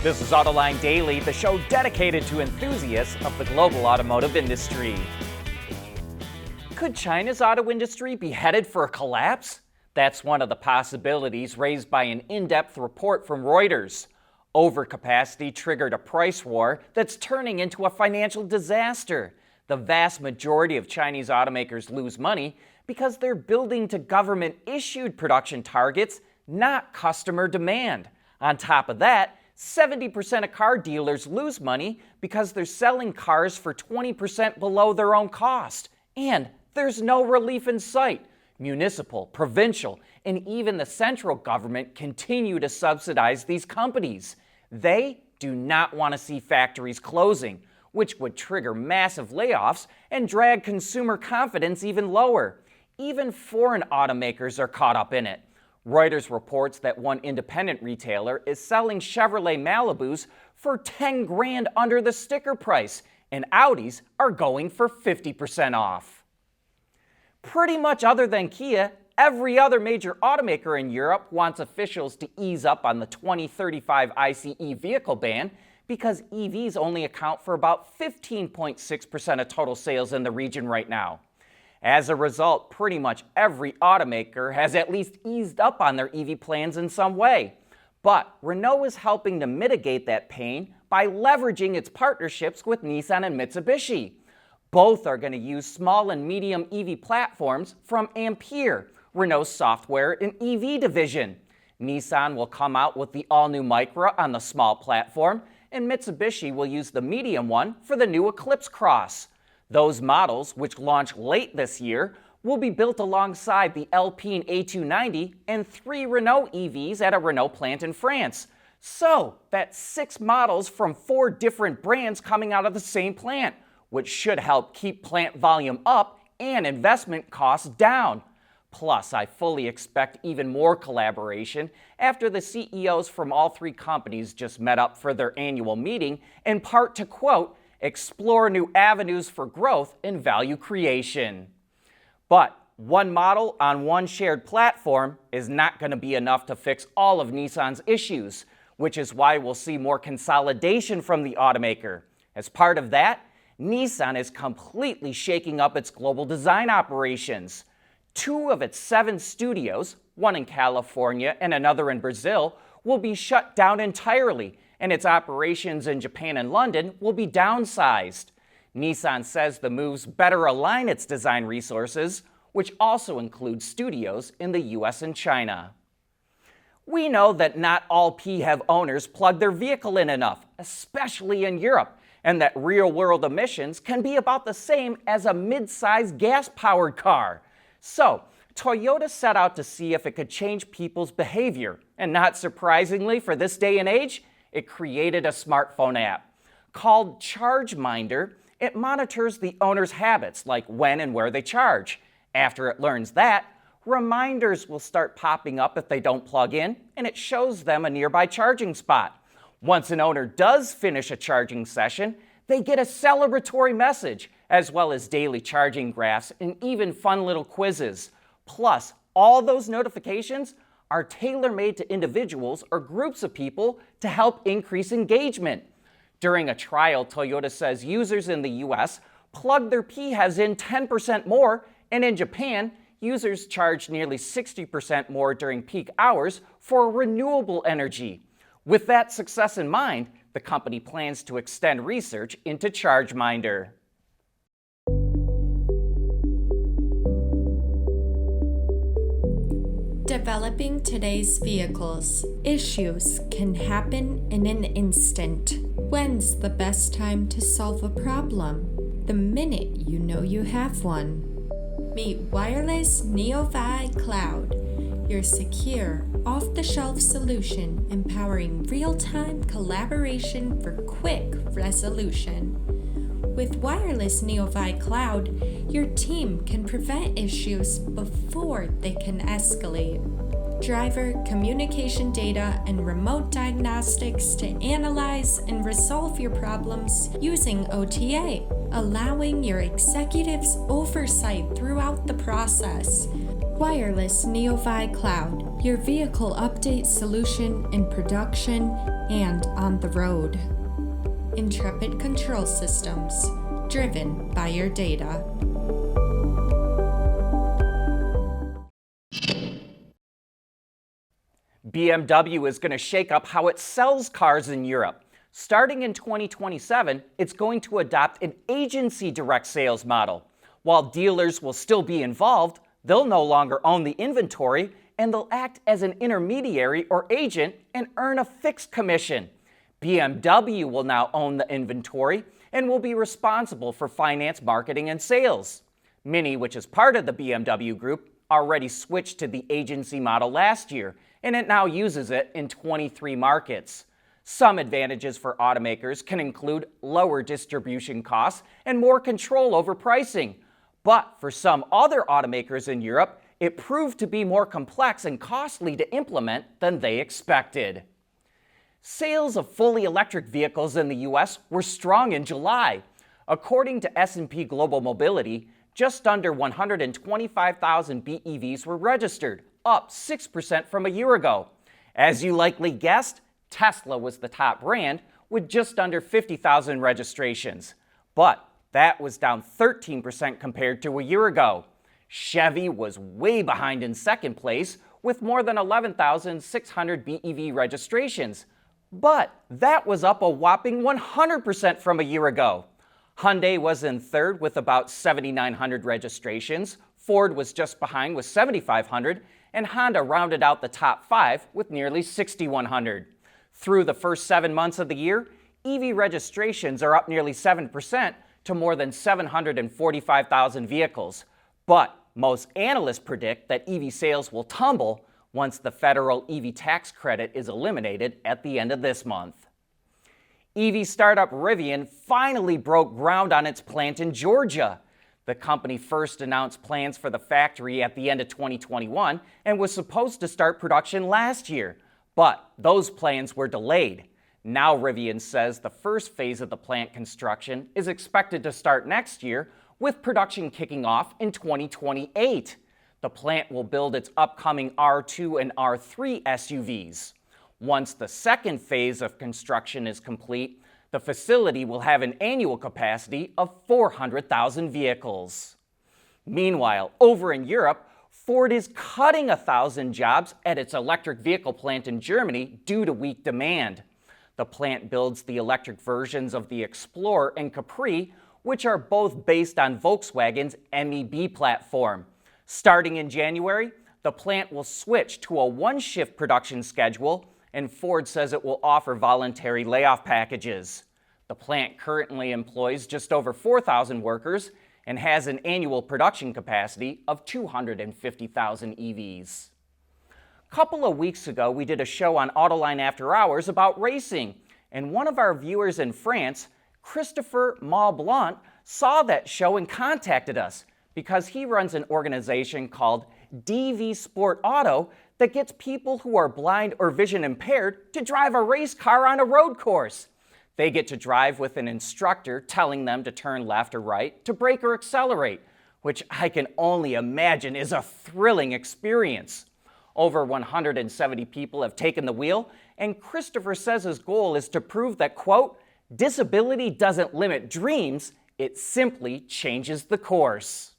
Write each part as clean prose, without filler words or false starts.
This is Autoline Daily, the show dedicated to enthusiasts of the global automotive industry. Could China's auto industry be headed for a collapse? That's one of the possibilities raised by an in-depth report from Reuters. Overcapacity triggered a price war that's turning into a financial disaster. The vast majority of Chinese automakers lose money because they're building to government-issued production targets, not customer demand. On top of that, 70% of car dealers lose money because they're selling cars for 20% below their own cost. And there's no relief in sight. Municipal, provincial, and even the central government continue to subsidize these companies. They do not want to see factories closing, which would trigger massive layoffs and drag consumer confidence even lower. Even foreign automakers are caught up in it. Reuters reports that one independent retailer is selling Chevrolet Malibus for 10 grand under the sticker price, and Audis are going for 50% off. Pretty much other than Kia, every other major automaker in Europe wants officials to ease up on the 2035 ICE vehicle ban because EVs only account for about 15.6% of total sales in the region right now. As a result, pretty much every automaker has at least eased up on their EV plans in some way. But Renault is helping to mitigate that pain by leveraging its partnerships with Nissan and Mitsubishi. Both are going to use small and medium EV platforms from Impaired, Renault's software and EV division. Nissan will come out with the all-new Micra on the small platform, and Mitsubishi will use the medium one for the new Eclipse Cross. Those models, which launch late this year, will be built alongside the Alpine A290 and 3 Renault EVs at a Renault plant in France. So that's 6 models from 4 different brands coming out of the same plant, which should help keep plant volume up and investment costs down. Plus, I fully expect even more collaboration after the CEOs from all 3 companies just met up for their annual meeting, in part to, quote, explore new avenues for growth and value creation. But one model on one shared platform is not going to be enough to fix all of Nissan's issues, which is why we'll see more consolidation from the automaker. As part of that, Nissan is completely shaking up its global design operations. 2 of its 7 studios, one in California and another in Brazil, will be shut down entirely, and its operations in Japan and London will be downsized. Nissan says the moves better align its design resources, which also includes studios in the US and China. We know that not all PHEV owners plug their vehicle in enough, especially in Europe, and that real-world emissions can be about the same as a mid-sized gas-powered car. So, Toyota set out to see if it could change people's behavior, and not surprisingly for this day and age, it created a smartphone app. Called ChargeMinder, it monitors the owner's habits, like when and where they charge. After it learns that, reminders will start popping up if they don't plug in, and it shows them a nearby charging spot. Once an owner does finish a charging session, they get a celebratory message, as well as daily charging graphs and even fun little quizzes. Plus, all those notifications are tailor-made to individuals or groups of people to help increase engagement. During a trial, Toyota says users in the US plug their PHEVs in 10% more, and in Japan, users charge nearly 60% more during peak hours for renewable energy. With that success in mind, the company plans to extend research into ChargeMinder. Developing today's vehicles. Issues can happen in an instant. When's the best time to solve a problem? The minute you know you have one. Meet Wireless NeoVi Cloud, your secure, off-the-shelf solution empowering real-time collaboration for quick resolution. With Wireless NeoVi Cloud, your team can prevent issues before they can escalate. Driver communication data and remote diagnostics to analyze and resolve your problems using OTA, allowing your executives oversight throughout the process. Wireless NeoVi Cloud, your vehicle update solution in production and on the road. Intrepid Control Systems, driven by your data. BMW is going to shake up how it sells cars in Europe. Starting in 2027, it's going to adopt an agency direct sales model. While dealers will still be involved, they'll no longer own the inventory, and they'll act as an intermediary or agent and earn a fixed commission. BMW will now own the inventory and will be responsible for finance, marketing, and sales. Mini, which is part of the BMW group, already switched to the agency model last year, and it now uses it in 23 markets. Some advantages for automakers can include lower distribution costs and more control over pricing. But for some other automakers in Europe, it proved to be more complex and costly to implement than they expected. Sales of fully electric vehicles in the U.S. were strong in July. According to S&P Global Mobility, just under 125,000 BEVs were registered, up 6% from a year ago. As you likely guessed, Tesla was the top brand with just under 50,000 registrations. But that was down 13% compared to a year ago. Chevy was way behind in second place with more than 11,600 BEV registrations. But that was up a whopping 100% from a year ago. Hyundai was in third with about 7,900 registrations. Ford was just behind with 7,500, and Honda rounded out the top five with nearly 6,100. Through the first 7 months of the year, EV registrations are up nearly 7% to more than 745,000 vehicles. But most analysts predict that EV sales will tumble once the federal EV tax credit is eliminated at the end of this month. EV startup Rivian finally broke ground on its plant in Georgia. The company first announced plans for the factory at the end of 2021 and was supposed to start production last year. But those plans were delayed. Now Rivian says the first phase of the plant construction is expected to start next year, with production kicking off in 2028. The plant will build its upcoming R2 and R3 SUVs. Once the second phase of construction is complete, the facility will have an annual capacity of 400,000 vehicles. Meanwhile, over in Europe, Ford is cutting 1,000 jobs at its electric vehicle plant in Germany due to weak demand. The plant builds the electric versions of the Explorer and Capri, which are both based on Volkswagen's MEB platform. Starting in January, the plant will switch to a one-shift production schedule, and Ford says it will offer voluntary layoff packages. The plant currently employs just over 4,000 workers and has an annual production capacity of 250,000 EVs. A couple of weeks ago, we did a show on Autoline After Hours about racing, and one of our viewers in France, Christopher Maublanc, saw that show and contacted us because he runs an organization called DV Sport Auto that gets people who are blind or vision impaired to drive a race car on a road course. They get to drive with an instructor telling them to turn left or right, to brake or accelerate, which I can only imagine is a thrilling experience. Over 170 people have taken the wheel, and Christopher says his goal is to prove that, quote, disability doesn't limit dreams, it simply changes the course.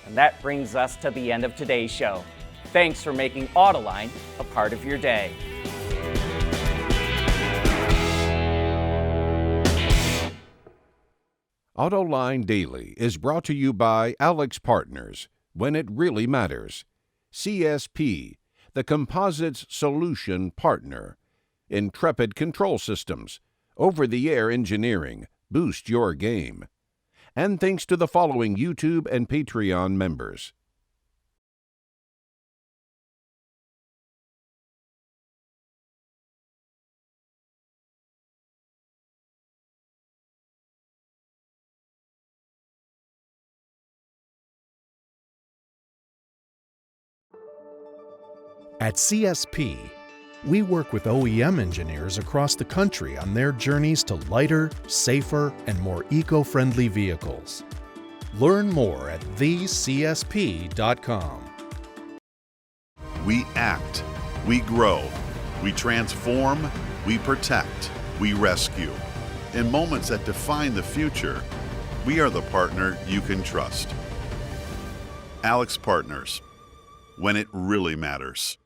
And that brings us to the end of today's show. Thanks for making Autoline a part of your day. Autoline Daily is brought to you by Alex Partners, when it really matters. CSP, the Composites Solution Partner. Intrepid Control Systems, over-the-air engineering, boost your game. And thanks to the following YouTube and Patreon members. At CSP, we work with OEM engineers across the country on their journeys to lighter, safer, and more eco-friendly vehicles. Learn more at thecsp.com. We act, we grow, we transform, We protect, we rescue. In moments that define the future, we are the partner you can trust. Alex Partners, when it really matters.